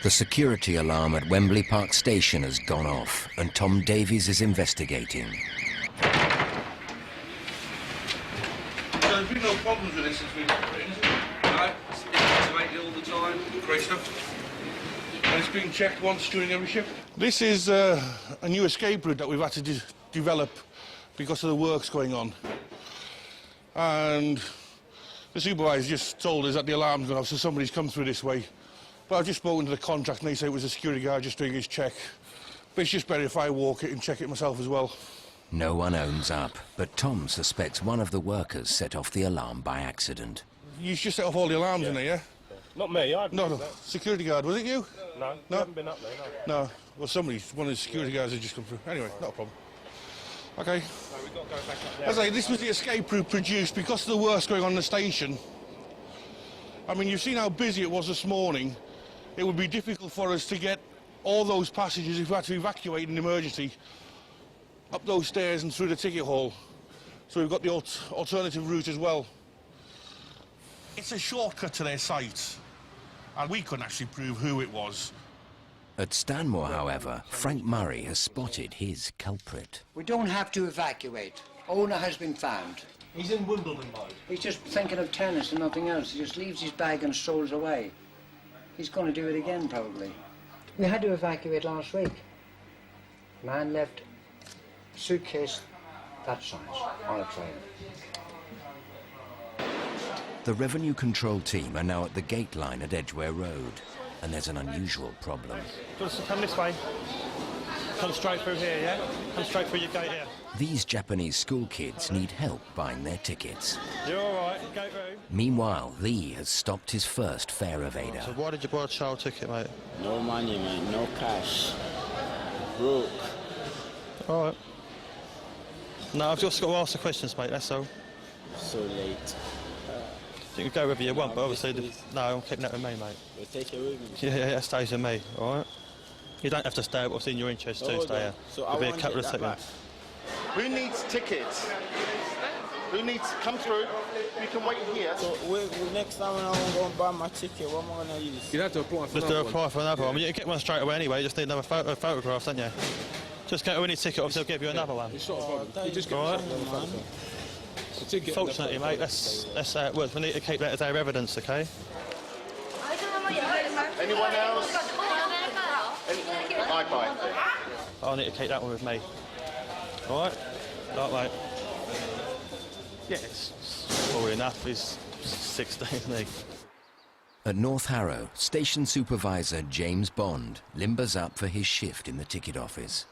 The security alarm at Wembley Park Station has gone off, and Tom Davies is investigating. So there's been no problems with this since we've put it in, is it? No, it's activated all the time. Great stuff. And it's been checked once during every shift. This is a new escape route that we've had to develop because of the works going on. And the supervisor just told us that the alarm's gone off, so somebody's come through this way. But I've just spoken to the contract and they say it was a security guard just doing his check. But it's just better if I walk it and check it myself as well. No one owns up, but Tom suspects one of the workers set off the alarm by accident. You just set off all the alarms in there, yeah? Not me, I No, security guard, was it you? No, you haven't been up there, no. No, well one of the security guards has just come through. Anyway, not a problem. Okay. No, we've got to go back up there. As I say, this was the escape route produced because of the works going on in the station. I mean, you've seen how busy it was this morning. It would be difficult for us to get all those passengers if we had to evacuate in emergency up those stairs and through the ticket hall. So we've got the alternative route as well. It's a shortcut to their site, and we couldn't actually prove who it was. At Stanmore, however, Frank Murray has spotted his culprit. We don't have to evacuate. Owner has been found. He's in Wimbledon mode. He's just thinking of tennis and nothing else. He just leaves his bag and strolls away. He's going to do it again, probably. We had to evacuate last week. Man left suitcase that size on a train. The revenue control team are now at the gate line at Edgware Road, and there's an unusual problem. Just come this way. Come straight through here, yeah? Come straight through your gate here. These Japanese school kids need help buying their tickets. You're all right, gate through. Meanwhile, Lee has stopped his first fare evader. So why did you buy a child ticket, mate? No money, man, no cash. Broke. All right. No, I've just got to ask the questions, mate, that's all. So late. You can go wherever you want, but obviously, no, I'm keeping that with me, mate. We'll take it with me. Yeah, that stays with me, all right? You don't have to stay, but obviously in your interest too, stay here. So It'll be a couple of seconds. Who needs tickets? Who needs to come through? You can wait here. So next time when I'm going to buy my ticket, what am I going to use? You'd have to apply for Just to apply for another one. You can get one straight away anyway, you just need another photograph, don't you? Just go to any ticket office, they'll give you another one. It's not a problem. You just get All right. the ticket. Fortunately, mate, that's how it works. We need to keep that as our evidence, okay? Anyone else? Bye-bye. I'll need to keep that one with me. All right? Right, mate. Yeah, it's probably enough. He's 16, isn't he? At North Harrow, station supervisor James Bond limbers up for his shift in the ticket office.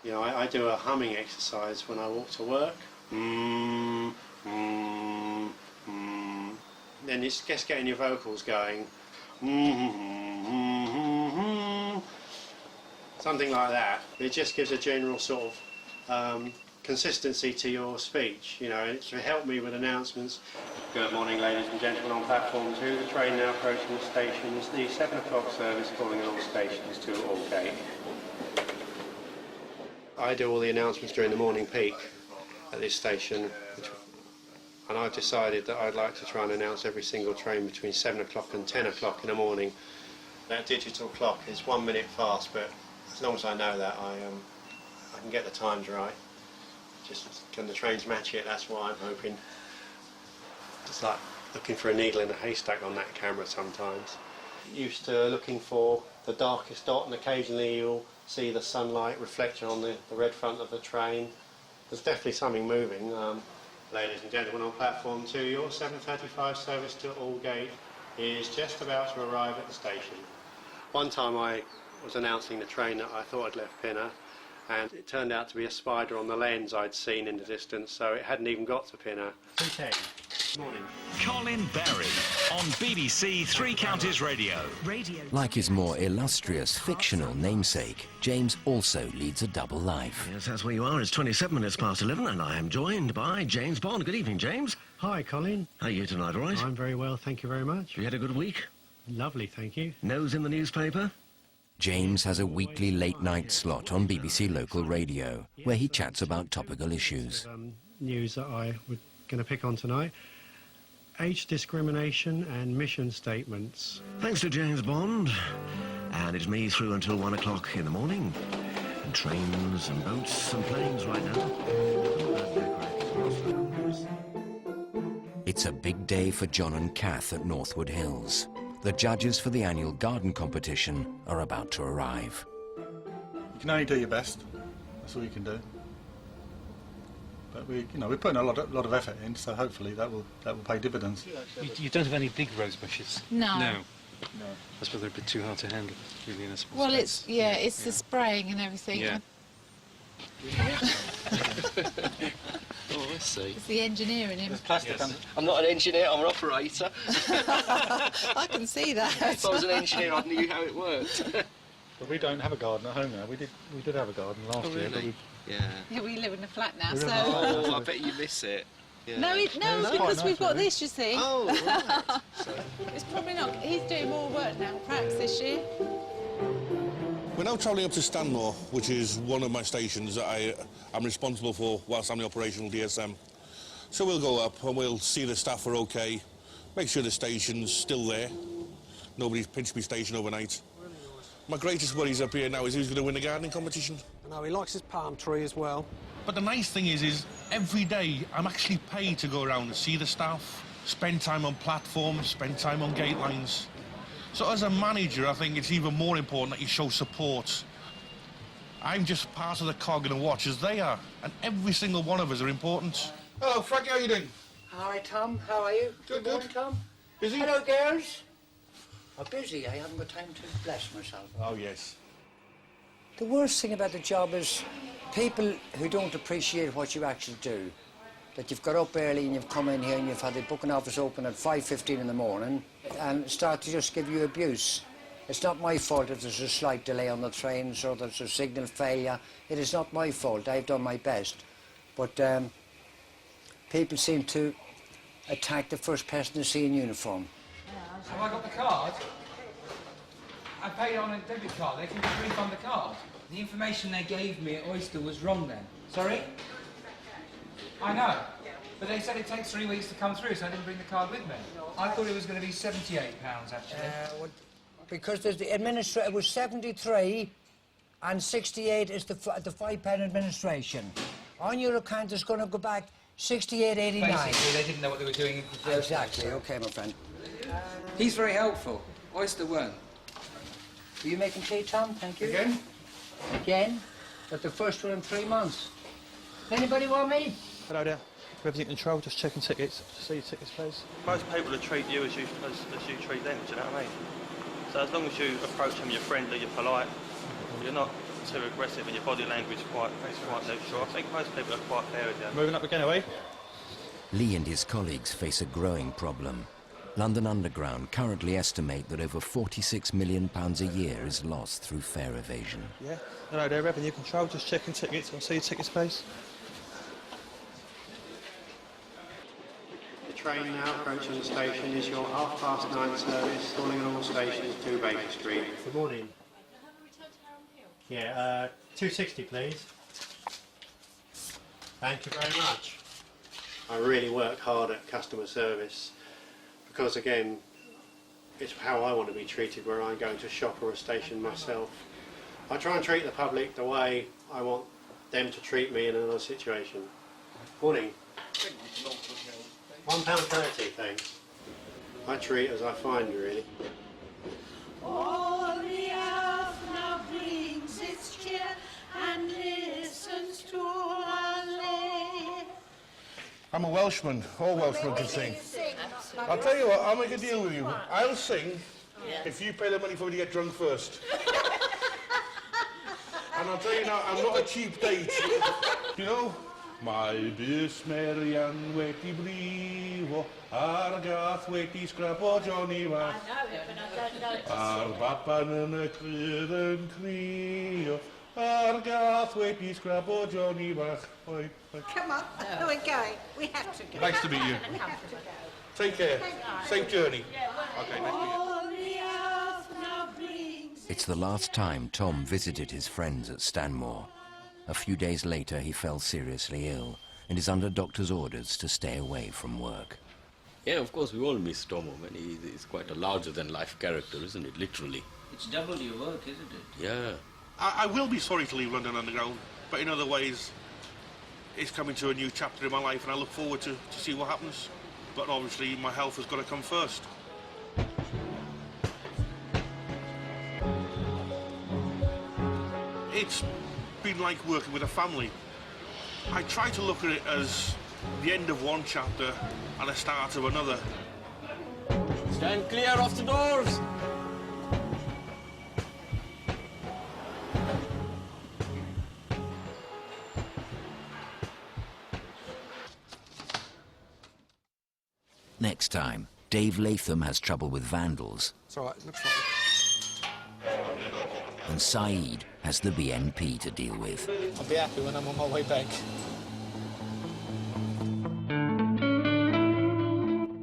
You know, I do a humming exercise when I walk to work. Then it's just getting your vocals going. Something like that. It just gives a general sort of consistency to your speech. You know, it's to help me with announcements. Good morning, ladies and gentlemen, on platform 2. The train now approaching the station is the 7 o'clock service calling on all stations to Aldgate. I do all the announcements during the morning peak at this station, and I've decided that I'd like to try and announce every single train between 7 o'clock and 10 o'clock in the morning. That digital clock is 1 minute fast, but as long as I know that, I can get the times right. Just can the trains match it? That's what I'm hoping. It's like looking for a needle in a haystack on that camera sometimes. Used to looking for the darkest dot, and occasionally you'll see the sunlight reflected on the red front of the train. There's definitely something moving. Ladies and gentlemen, on platform 2, your 7:35 service to Aldgate is just about to arrive at the station. One time I was announcing the train that I thought I'd left Pinner, and it turned out to be a spider on the lens I'd seen in the distance, so it hadn't even got to Pinner. Morning. Colin Berry on BBC Three Counties Radio. Like his more illustrious fictional namesake, James also leads a double life. Yes, that's where you are. It's 27 minutes past 11 and I am joined by James Bond. Good evening, James. Hi, Colin. How are you tonight, all right? I'm very well, thank you very much. You had a good week? Lovely, thank you. Nose in the newspaper? James has a weekly late-night slot on BBC Local Radio, where he chats about topical issues. News that I was going to pick on tonight. Age discrimination and mission statements. Thanks to James Bond. And it's me through until 1 o'clock in the morning. And trains and boats and planes right now. It's a big day for John and Kath at Northwood Hills. The judges for the annual garden competition are about to arrive. You can only do your best. That's all you can do. But we're putting a lot of effort in, so hopefully that will pay dividends. You don't have any big rose bushes? No. No. I suppose they're a bit too hard to handle, really, in a small Well, space. it's the spraying and everything. Yeah. Oh, I see. It's the engineer in him. Plastic. Yes. I'm not an engineer, I'm an operator. I can see that. If I was an engineer, I knew how it worked. But we don't have a garden at home now. We did have a garden last year. But Yeah, we live in a flat now, so... Oh, I bet you miss it. Yeah. No, because we've got this, you see. Oh, right. It's probably not... He's doing more work now, perhaps, this year. We're now travelling up to Stanmore, which is one of my stations that I'm responsible for whilst I'm the operational DSM. So we'll go up and we'll see the staff are okay, make sure the station's still there. Nobody's pinched my station overnight. My greatest worries up here now is who's going to win the gardening competition. No, he likes his palm tree as well. But the nice thing is every day I'm actually paid to go around and see the staff, spend time on platforms, spend time on gate lines. So as a manager, I think it's even more important that you show support. I'm just part of the cog in the watch as they are, and every single one of us are important. Hello, Frankie, how are you doing? Hi, Tom. How are you? Good, morning, Tom. Busy? Hello, girls. I'm busy. I haven't got time to bless myself. Oh, yes. The worst thing about the job is people who don't appreciate what you actually do. That you've got up early and you've come in here and you've had the booking office open at 5:15 in the morning and start to just give you abuse. It's not my fault if there's a slight delay on the trains or there's a signal failure. It is not my fault. I've done my best. But people seem to attack the first person they see in uniform. Have I got the card? I paid on a debit card. They can just refund the card. The information they gave me at Oyster was wrong then. Sorry? I know. But they said it takes 3 weeks to come through, so I didn't bring the card with me. I thought it was going to be £78, actually. Because there's the it was 73 and 68 is the £5 administration. On your account, it's going to go back 68.89. Basically, they didn't know what they were doing in the first place. Exactly. Okay, my friend. He's very helpful. Oyster weren't. Were you making tea, Tom? Thank you. Again? Again? But the first one in 3 months. Anybody want me? Hello there. Everything in control, just checking tickets. Just see your tickets, please. Most people will treat you as you treat them, do you know what I mean? So as long as you approach them, you're friendly, you're polite, you're not too aggressive and your body language is quite neutral. I think most people are quite fair with you. Moving up again, are we? Lee and his colleagues face a growing problem. London Underground currently estimate that over £46 million a year is lost through fare evasion. Yeah. Hello there, revenue control, just checking tickets. I'll see your tickets, please. The train now approaching the station is your 9:30 service, stalling at all stations 2 Baker Street. Good morning. Yeah, 260, please. Thank you very much. I really work hard at customer service because, again, it's how I want to be treated where I'm going to shop or a station myself. I try and treat the public the way I want them to treat me in another situation. Morning. £1.30, thanks. I treat as I find, really. All the earth now brings its cheer and listens to our lay. I'm a Welshman. All Welshmen can sing. I'll tell you what, I'll make a deal with you. I'll sing if you pay the money for me to get drunk first. And I'll tell you now, I'm not a cheap date. You know? Mae bys Marian wedi briwo, ar gath wedi scrap o Johnny Fach. Ar baban yn y crydd yn crio, ar gath wedi scrap o Johnny Fach. Come on, we're going. We have to go. Nice to meet you. We have to go. Take care. Safe journey. Okay, nice to meet you. All the earth now brings. It's the last time Tom visited his friends at Stanmore. A few days later, he fell seriously ill and is under doctor's orders to stay away from work. Yeah, of course, we all miss Tom Oman. He's quite a larger-than-life character, isn't it, literally? It's double your work, isn't it? Yeah. I will be sorry to leave London Underground, but in other ways, it's coming to a new chapter in my life, and I look forward to see what happens. But obviously, my health has got to come first. It's been like working with a family. I try to look at it as the end of one chapter and the start of another. Stand clear of the doors! Next time, Dave Latham has trouble with vandals, It's all right, looks like and Saeed has the BNP to deal with. I'll be happy when I'm on my way back.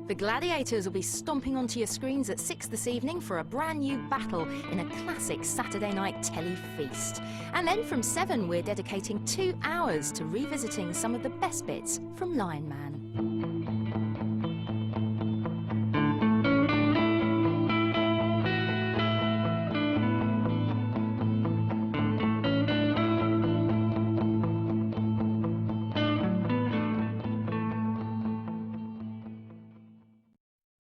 The Gladiators will be stomping onto your screens at 6 this evening for a brand new battle in a classic Saturday night telly feast. And then from 7, we're dedicating 2 hours to revisiting some of the best bits from Lion Man.